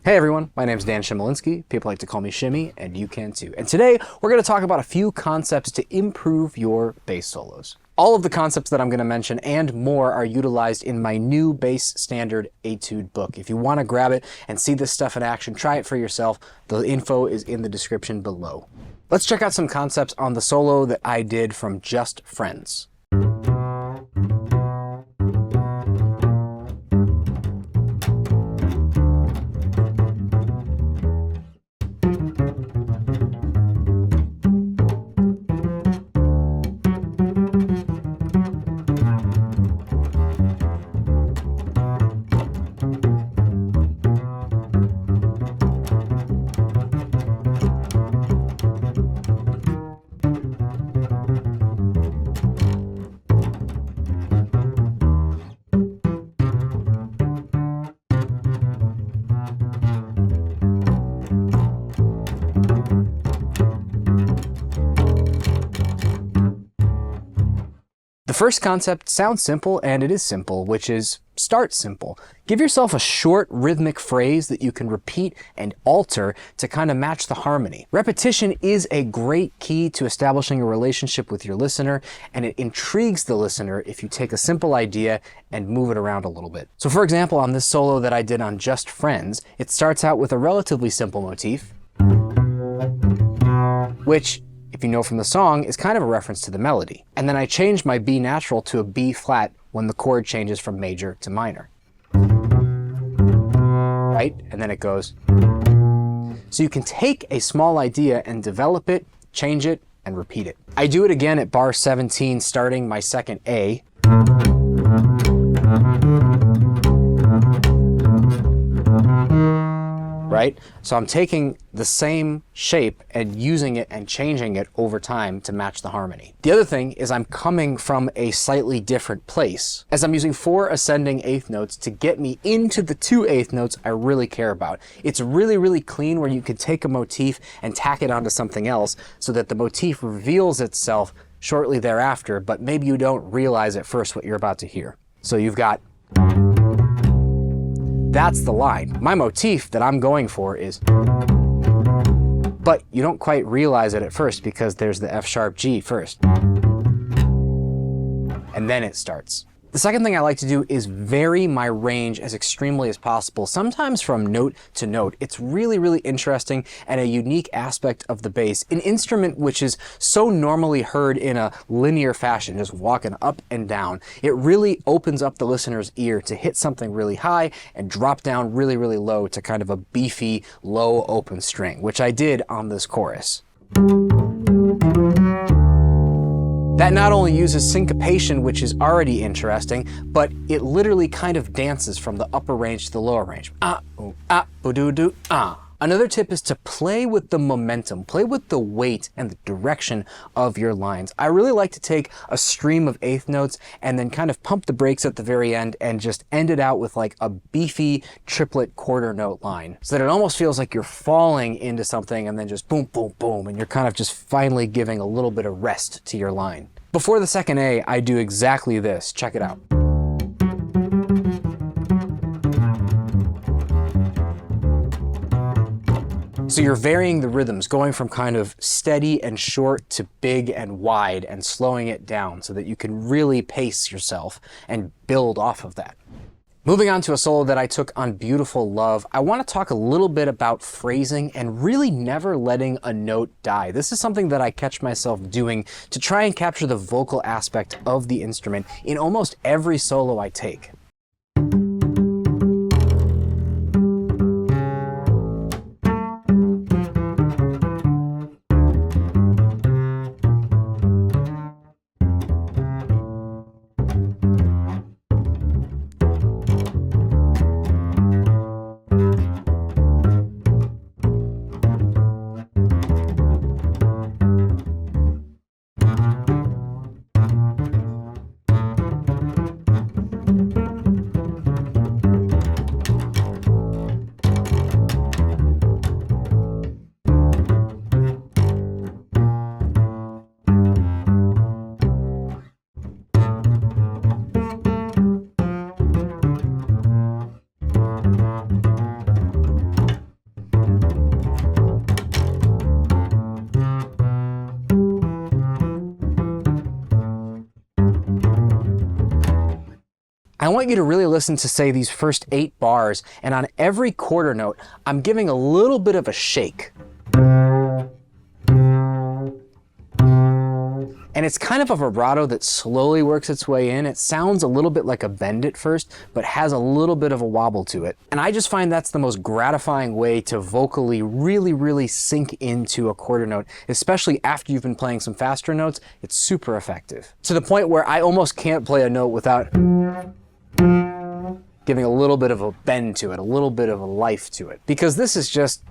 Hey everyone, my name is Dan Chmielinski. People like to call me Chimy, and you can too. And today we're going to talk about a few concepts to improve your bass solos. All of the concepts that I'm going to mention and more are utilized in my new bass standard Etude book. If you want to grab it and see this stuff in action, try it for yourself. The info is in the description below. Let's check out some concepts on the solo that I did from Just Friends. The first concept sounds simple, and it is simple, which is start simple. Give yourself a short rhythmic phrase that you can repeat and alter to kind of match the harmony. Repetition is a great key to establishing a relationship with your listener, and it intrigues the listener if you take a simple idea and move it around a little bit. So for example, on this solo that I did on Just Friends, it starts out with a relatively simple motif, which, if you know from the song, is kind of a reference to the melody. And then I changed my B natural to a B flat when the chord changes from major to minor. Right? And then it goes. So you can take a small idea and develop it, change it, and repeat it. I do it again at bar 17, starting my second A. Right? So I'm taking the same shape and using it and changing it over time to match the harmony. The other thing is I'm coming from a slightly different place, as I'm using 4 ascending eighth notes to get me into the 2 eighth notes I really care about. It's really clean where you can take a motif and tack it onto something else so that the motif reveals itself shortly thereafter, but maybe you don't realize at first what you're about to hear. So you've got, that's the line. My motif that I'm going for is, but you don't quite realize it at first because there's the F sharp G first. And then it starts. The second thing I like to do is vary my range as extremely as possible, sometimes from note to note. It's really interesting and a unique aspect of the bass, an instrument which is so normally heard in a linear fashion, just walking up and down. It really opens up the listener's ear to hit something really high and drop down really low to kind of a beefy, low open string, which I did on this chorus. That not only uses syncopation, which is already interesting, but it literally kind of dances from the upper range to the lower range. Ah, ooh, ah, boo-doo-doo, ah. Another tip is to play with the momentum, play with the weight and the direction of your lines. I really like to take a stream of eighth notes and then kind of pump the brakes at the very end and just end it out with like a beefy triplet quarter note line so that it almost feels like you're falling into something and then just boom, boom, boom, and you're kind of just finally giving a little bit of rest to your line. Before the second A, I do exactly this. Check it out. So you're varying the rhythms, going from kind of steady and short to big and wide and slowing it down so that you can really pace yourself and build off of that. Moving on to a solo that I took on Beautiful Love, I want to talk a little bit about phrasing and really never letting a note die. This is something that I catch myself doing to try and capture the vocal aspect of the instrument in almost every solo I take. I want you to really listen to, say, these first 8 bars, and on every quarter note, I'm giving a little bit of a shake. And it's kind of a vibrato that slowly works its way in. It sounds a little bit like a bend at first, but has a little bit of a wobble to it. And I just find that's the most gratifying way to vocally really sink into a quarter note, especially after you've been playing some faster notes. It's super effective. To the point where I almost can't play a note without giving a little bit of a bend to it, a little bit of a life to it. Because this is just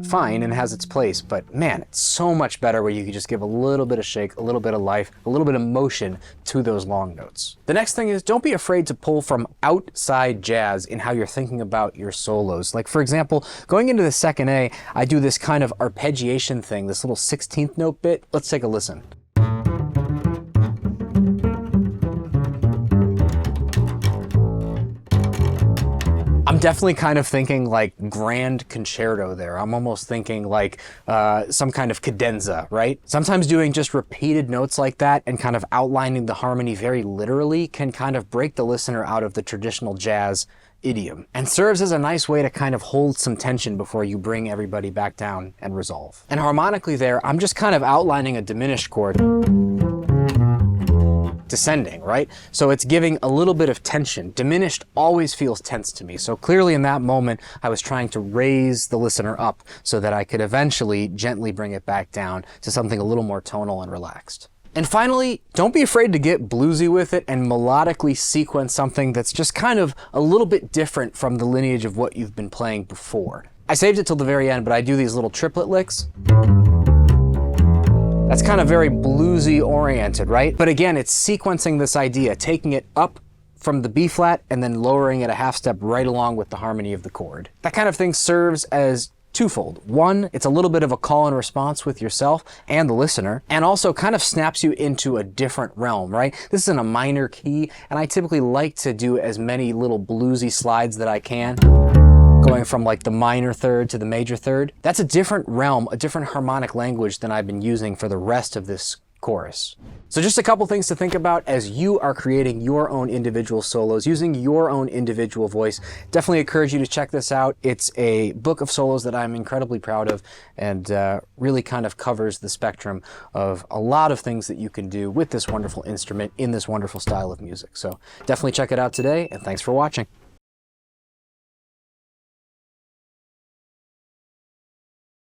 fine and has its place, but man, it's so much better where you can just give a little bit of shake, a little bit of life, a little bit of motion to those long notes. The next thing is, don't be afraid to pull from outside jazz in how you're thinking about your solos. Like, for example, going into the second A, I do this kind of arpeggiation thing, this little 16th note bit. Let's take a listen. I'm definitely kind of thinking like grand concerto there. I'm almost thinking like some kind of cadenza, right? Sometimes doing just repeated notes like that and kind of outlining the harmony very literally can kind of break the listener out of the traditional jazz idiom and serves as a nice way to kind of hold some tension before you bring everybody back down and resolve. And harmonically there, I'm just kind of outlining a diminished chord descending, right? So it's giving a little bit of tension. Diminished always feels tense to me. So clearly in that moment, I was trying to raise the listener up so that I could eventually gently bring it back down to something a little more tonal and relaxed. And finally, don't be afraid to get bluesy with it and melodically sequence something that's just kind of a little bit different from the lineage of what you've been playing before. I saved it till the very end, but I do these little triplet licks. That's kind of very bluesy oriented, right? But again, it's sequencing this idea, taking it up from the B flat and then lowering it a half step right along with the harmony of the chord. That kind of thing serves as twofold. One, it's a little bit of a call and response with yourself and the listener, and also kind of snaps you into a different realm, right? This is in a minor key, and I typically like to do as many little bluesy slides that I can, going from like the minor third to the major third. That's a different realm, a different harmonic language than I've been using for the rest of this chorus. So just a couple things to think about as you are creating your own individual solos, using your own individual voice. Definitely encourage you to check this out. It's a book of solos that I'm incredibly proud of and really kind of covers the spectrum of a lot of things that you can do with this wonderful instrument in this wonderful style of music. So definitely check it out today, and thanks for watching.